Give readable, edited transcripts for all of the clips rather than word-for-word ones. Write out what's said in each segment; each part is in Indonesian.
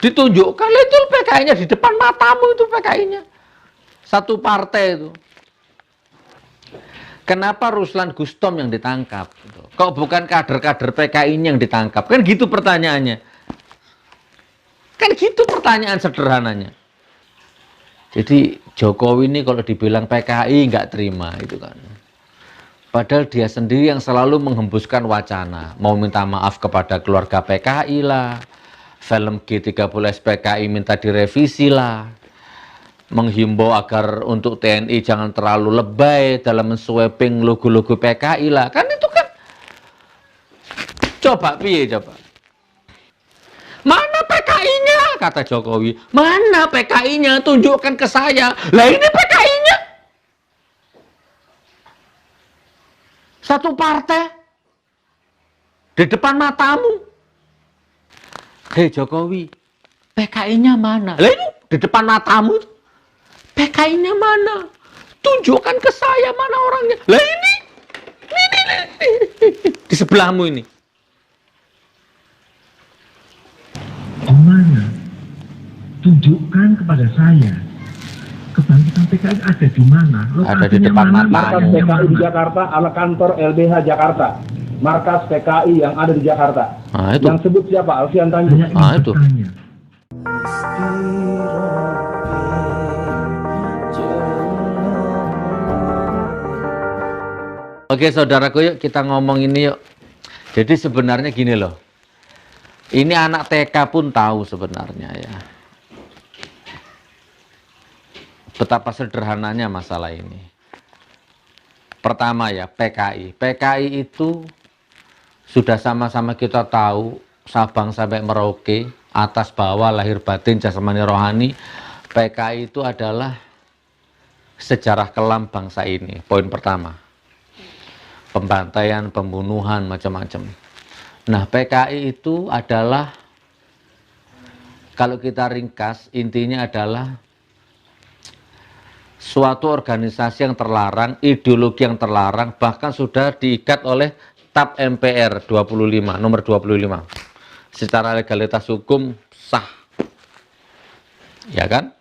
Ditunjukkan itu PKI-nya di depan matamu, itu PKI-nya. Satu partai itu. Kenapa Ruslan Gustom yang ditangkap? Kok bukan kader-kader PKI-nya yang ditangkap? Kan gitu pertanyaannya. Kan gitu pertanyaan sederhananya. Jadi Jokowi ini kalau dibilang PKI nggak terima itu kan. Padahal dia sendiri yang selalu menghembuskan wacana. Mau minta maaf kepada keluarga PKI lah. Film G30 SPKI minta direvisi lah. Menghimbau agar untuk TNI jangan terlalu lebay dalam men-sweeping logo-logo PKI lah. Kan itu kan. Coba piye coba. Mana PKI-nya? Kata Jokowi. Mana PKI-nya? Tunjukkan ke saya. Lah ini PKI-nya. Satu partai. Di depan matamu. Hei Jokowi. PKI-nya mana? Lah ini di depan matamu. PKI-nya mana? Tunjukkan ke saya mana orangnya. Lah ini. Di sebelahmu ini. Mana? Tunjukkan kepada saya. Kebangkitan PKI ada di mana? Ada di depan mata. Markas PKI di Jakarta ala kantor LBH Jakarta. Markas PKI yang ada di Jakarta. Nah, itu. Yang sebut siapa? Alfian Tanjung. Ah, itu. Oke saudaraku, yuk kita ngomong ini yuk. Jadi sebenarnya gini loh. Ini anak TK pun tahu sebenarnya ya. Betapa sederhananya masalah ini. Pertama ya, PKI. PKI itu sudah sama-sama kita tahu, Sabang sampai Merauke, atas bawah, lahir batin, jasmani rohani. PKI itu adalah sejarah kelam bangsa ini. Poin pertama. Pembantaian, pembunuhan, macam-macam. Nah, PKI itu adalah, kalau kita ringkas, intinya adalah suatu organisasi yang terlarang, ideologi yang terlarang, bahkan sudah diikat oleh TAP MPR 25, nomor 25. Secara legalitas hukum sah. Ya kan?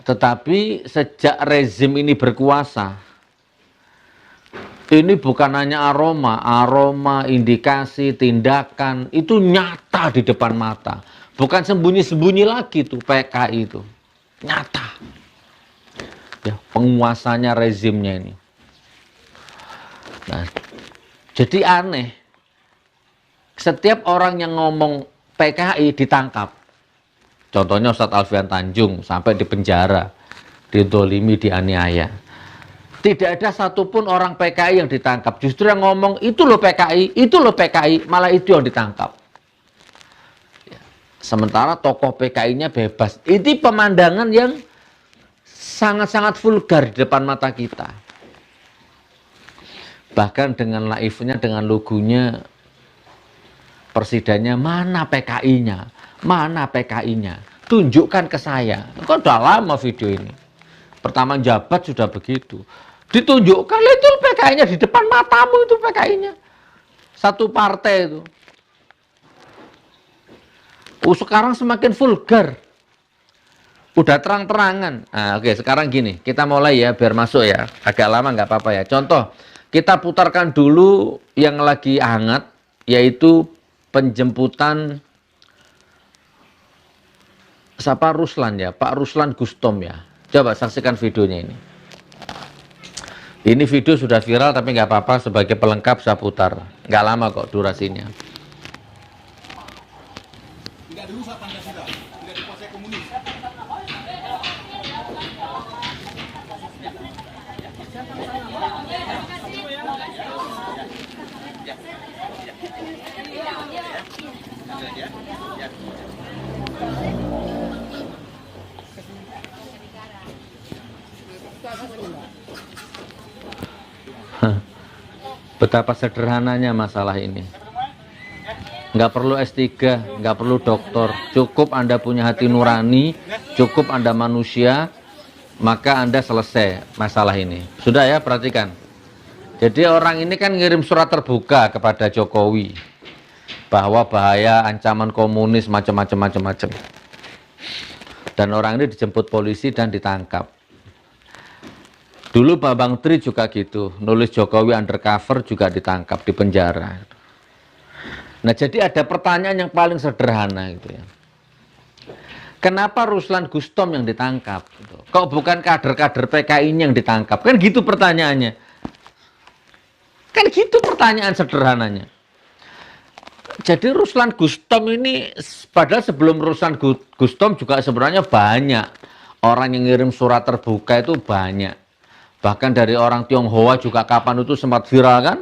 Tetapi sejak rezim ini berkuasa, ini bukan hanya aroma, indikasi, tindakan, itu nyata di depan mata. Bukan sembunyi-sembunyi lagi tuh PKI itu. Nyata. Ya, penguasanya rezimnya ini. Nah, jadi aneh. Setiap orang yang ngomong PKI ditangkap. Contohnya Ustadz Alfian Tanjung sampai di penjara, didolimi, dianiaya. Tidak ada satupun orang PKI yang ditangkap. Justru yang ngomong itu loh PKI, itu loh PKI, malah itu yang ditangkap. Ya. Sementara tokoh PKI-nya bebas. Ini pemandangan yang sangat-sangat vulgar di depan mata kita. Bahkan dengan naifnya, dengan logonya, presidennya, mana PKI-nya? Mana PKI-nya? Tunjukkan ke saya. Kok udah lama video ini. Pertama jabat sudah begitu. Ditunjukkan itu PKI-nya di depan matamu, itu PKI-nya. Satu partai itu. Sekarang semakin vulgar. Udah terang-terangan. Nah, oke, sekarang gini, kita mulai ya, biar masuk ya. Agak lama nggak apa-apa ya. Contoh, kita putarkan dulu yang lagi hangat, yaitu penjemputan siapa, Ruslan ya, Pak Ruslan Gustom ya. Coba saksikan videonya ini. Ini video sudah viral tapi nggak apa-apa, sebagai pelengkap saya putar. Nggak lama kok durasinya. Tidak dirusak Pancasila, tidak dikuasai komunis. Betapa sederhananya masalah ini. Nggak perlu S3, nggak perlu doktor. Cukup Anda punya hati nurani, cukup Anda manusia, maka Anda selesai masalah ini. Sudah ya, perhatikan. Jadi orang ini kan ngirim surat terbuka kepada Jokowi. bahwa bahaya ancaman komunis macam-macam. Dan orang ini dijemput polisi dan ditangkap. Dulu Bambang Tri juga gitu, nulis Jokowi undercover juga ditangkap, di penjara. Nah, jadi ada pertanyaan yang paling sederhana gitu ya. Kenapa Ruslan Gustom yang ditangkap? Gitu. Kok bukan kader-kader PKI yang ditangkap? Kan gitu pertanyaannya. Kan gitu pertanyaan sederhananya. Jadi Ruslan Gustom ini, padahal sebelum Ruslan Gustom juga sebenarnya banyak orang yang ngirim surat terbuka itu banyak. Bahkan dari orang Tionghoa juga kapan itu sempat viral kan?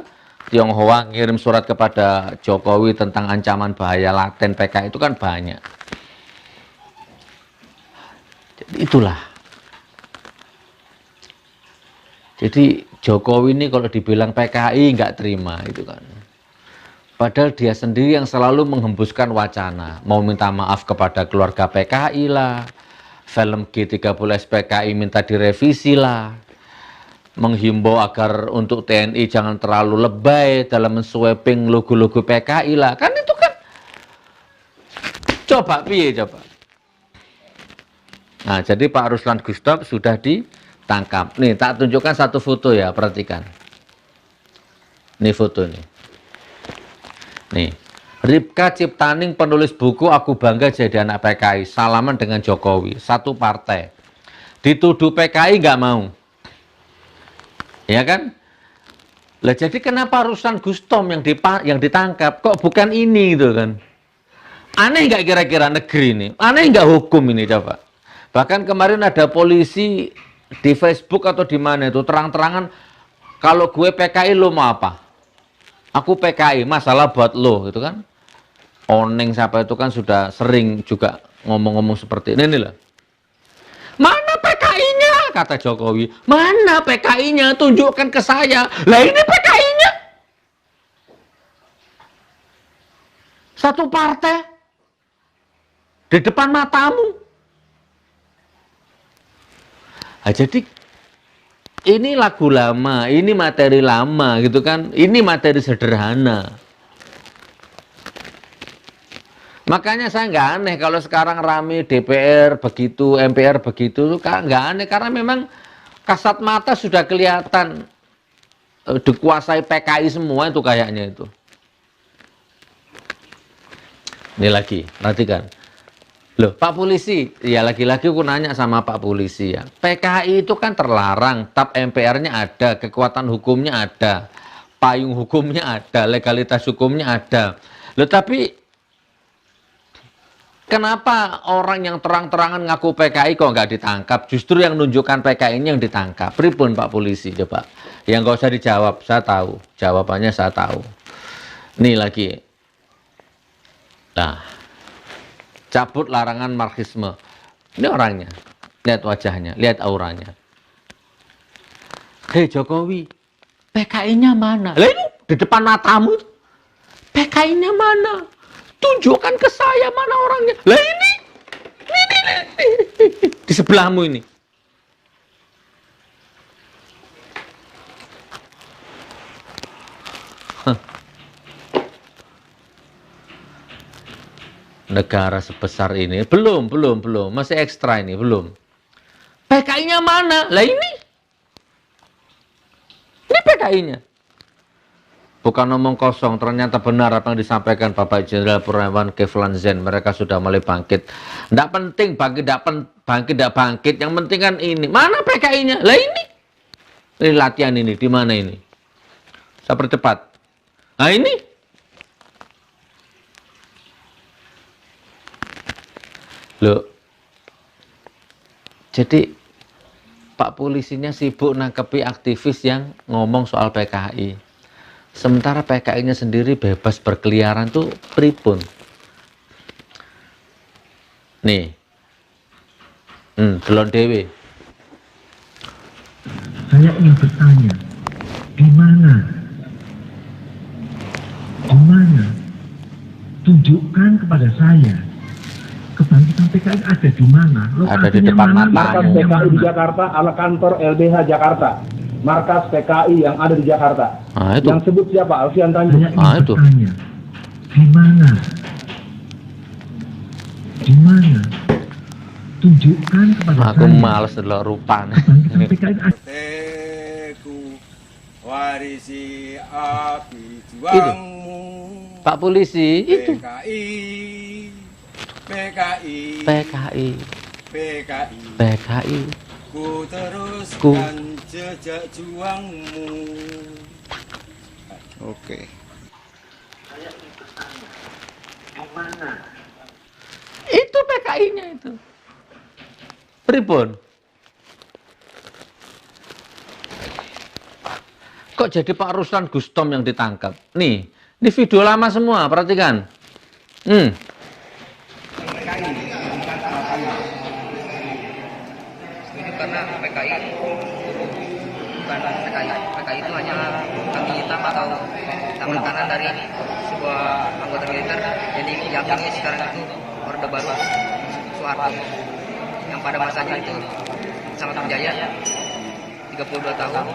Tionghoa ngirim surat kepada Jokowi tentang ancaman bahaya laten PKI itu kan banyak. Jadi itulah. Jadi Jokowi ini kalau dibilang PKI nggak terima itu kan. Padahal dia sendiri yang selalu menghembuskan wacana. Mau minta maaf kepada keluarga PKI lah. Film G30 SPKI minta direvisi lah. Menghimbau agar untuk TNI jangan terlalu lebay dalam men-sweeping logo-logo PKI lah. Kan itu kan. Coba piye coba. Nah, jadi Pak Ruslan Gustom sudah ditangkap. Nih, tak tunjukkan satu foto ya, perhatikan. Ini foto nih. Nih, Ripka Ciptaning penulis buku Aku Bangga Jadi Anak PKI, salaman dengan Jokowi, satu partai. Dituduh PKI nggak mau. Ya kan? Lah jadi kenapa Ruslan Gustom yang ditangkap kok bukan ini gitu kan? Aneh nggak kira-kira negeri ini? Aneh nggak hukum ini coba? Bahkan kemarin ada polisi di Facebook atau di mana itu terang-terangan kalau gue PKI lo mau apa? Aku PKI, masalah buat lo gitu kan? Oneng siapa itu kan sudah sering juga ngomong-ngomong seperti ini lah. Mana PKI-nya? Kata Jokowi. Mana PKI-nya? Tunjukkan ke saya. Lah ini PKI-nya. Satu partai. Di depan matamu. Nah, jadi ini lagu lama, ini materi lama gitu kan. Ini materi sederhana. Makanya saya nggak aneh kalau sekarang rame DPR begitu, MPR begitu, nggak aneh karena memang kasat mata sudah kelihatan dikuasai PKI semua itu kayaknya itu. Ini lagi, perhatikan. Loh, Pak Polisi, ya lagi-lagi aku nanya sama Pak Polisi ya. PKI itu kan terlarang, tap MPR-nya ada, kekuatan hukumnya ada, payung hukumnya ada, legalitas hukumnya ada. Loh, tapi kenapa orang yang terang-terangan ngaku PKI kok nggak ditangkap? Justru yang menunjukkan PKI-nya yang ditangkap. Pripun Pak Polisi coba? Yang nggak usah dijawab, saya tahu. Jawabannya saya tahu. Nih lagi. Nah, cabut larangan Marxisme. Ini orangnya. Lihat wajahnya, lihat auranya. Hei Jokowi, PKI-nya mana? Lah ini di depan matamu. PKI-nya mana? Tunjukkan ke saya mana orangnya. Lah ini. Di sebelahmu ini. Negara sebesar ini belum, masih ekstra ini belum. PKI-nya mana? Lah ini PKI-nya. Bukan omong kosong, ternyata benar apa yang disampaikan Bapak Jenderal Purnawirawan Keflan Zen. Mereka sudah mulai bangkit. Tidak penting tidak bangkit. Yang penting kan ini. Mana PKI-nya? Lah ini latihan ini. Di mana ini? Saya percepat. Nah ini. Loh. Jadi Pak Polisinya sibuk nangkepi aktivis yang ngomong soal PKI. Sementara PKI-nya sendiri bebas berkeliaran tuh pripun. Nih. Delon dewe. Saya ingin bertanya, di mana? Di mana? Tunjukkan kepada saya. Kebangkitan PKI ada di mana? Ada di depan mata. Markas PKI di Jakarta ala kantor LBH Jakarta. Markas PKI yang ada di Jakarta. Nah, itu. Yang sebut siapa? Alfian Tanjung. Saya ingin bertanya, Di mana? Di mana? Tunjukkan kepada Aku saya males delok rupane. kebangkitan PKI ada. Teku warisi api juangmu. Pak polisi itu PKI, PKI, PKI, PKI. PKI. Ku teruskan jejak juangmu. Oke. Itu PKI-nya itu. Pripun? Kok jadi Pak Ruslan Gustom yang ditangkap? Nih, ini video lama semua, perhatikan. Setuju karena PKI bukan PKI itu hanya kaki hitam atau tangan kanan dari sebuah anggota militer. Jadi yang sekarang itu Orde Baru Soeharto yang pada masanya itu sangat berjaya 32 tahun.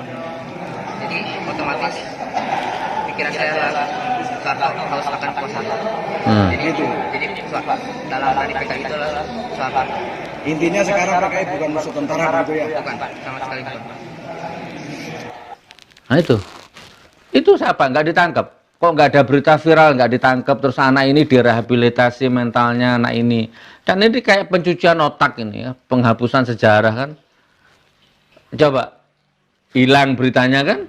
Jadi otomatis pikiran saya adalah Soeharto harus akan kuasa. Jadi dalam dari PKI itu adalah Soeharto. Intinya sekarang PKI bukan musuh tentara gitu ya. Bukan, sama sekali bukan. Nah itu siapa? Nggak ditangkap. Kok nggak ada berita viral, nggak ditangkap, terus anak ini direhabilitasi mentalnya, anak ini. Dan ini kayak pencucian otak ini ya, penghapusan sejarah kan. Coba, hilang beritanya kan.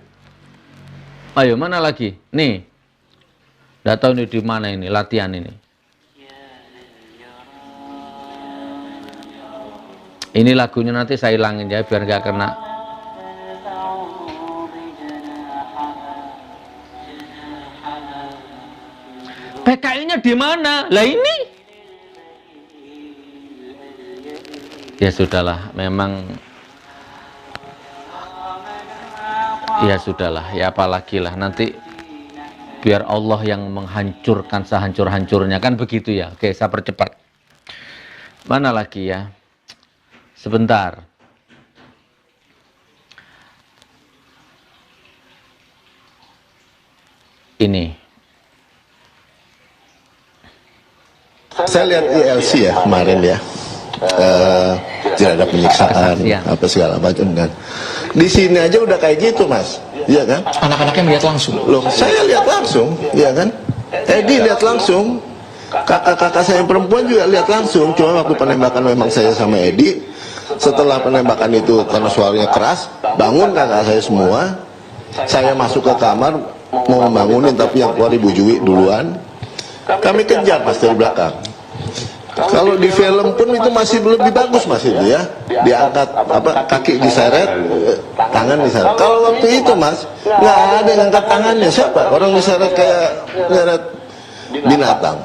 Ayo, mana lagi? Nih, nggak tahu nih di mana ini, latihan ini. Ini lagunya nanti saya hilangin ya, biar nggak kena. PKI-nya di mana? Lah ini. Ya sudahlah, memang ya sudahlah, ya apalagi lah nanti biar Allah yang menghancurkan sehancur-hancurnya kan begitu ya. Oke, saya percepat. Mana lagi ya? Sebentar. Ini. Saya lihat ILC ya kemarin ya, tidak ada penyiksaan Kesaksian. apa segala macam kan. Di sini aja udah kayak gitu mas, iya kan? Anak-anaknya melihat langsung. Loh, saya lihat langsung, iya kan? Edi lihat langsung, kakak-kakak saya yang perempuan juga lihat langsung. Cuma waktu penembakan memang saya sama Edi. Setelah penembakan itu karena suaranya keras, bangun kakak saya semua. Saya masuk ke kamar mau membangunin, tapi yang keluar Ibu Jui duluan. Kami kejar mas dari belakang. Kalau di film pun itu masih lebih bagus mas itu ya, diangkat apa kaki diseret, tangan diseret. Kalau waktu itu mas nggak ada yang angkat tangannya, siapa orang diseret kayak nyeret binatang,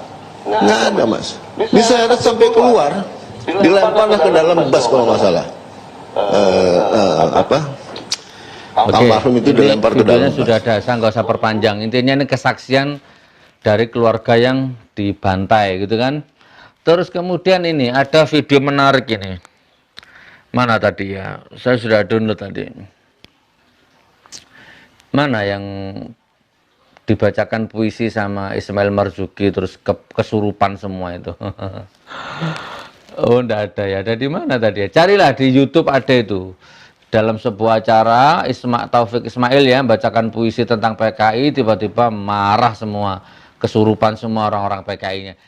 nggak ada mas. Diseret sampai keluar, dilemparlah ke dalam bus kalau nggak salah. Almarhum itu dilempar ke dalam videonya bus. sudah ada, saya nggak usah perpanjang. Intinya ini kesaksian dari keluarga yang dibantai gitu kan. Terus kemudian ini ada video menarik ini. Mana tadi ya? Saya sudah download tadi. Mana yang dibacakan puisi sama Ismail Marzuki terus kesurupan semua itu. Oh, enggak ada ya. Ada di mana tadi ya? Carilah di YouTube, ada itu. Dalam sebuah acara Taufik Ismail ya bacakan puisi tentang PKI, tiba-tiba marah semua, kesurupan semua orang-orang PKI-nya.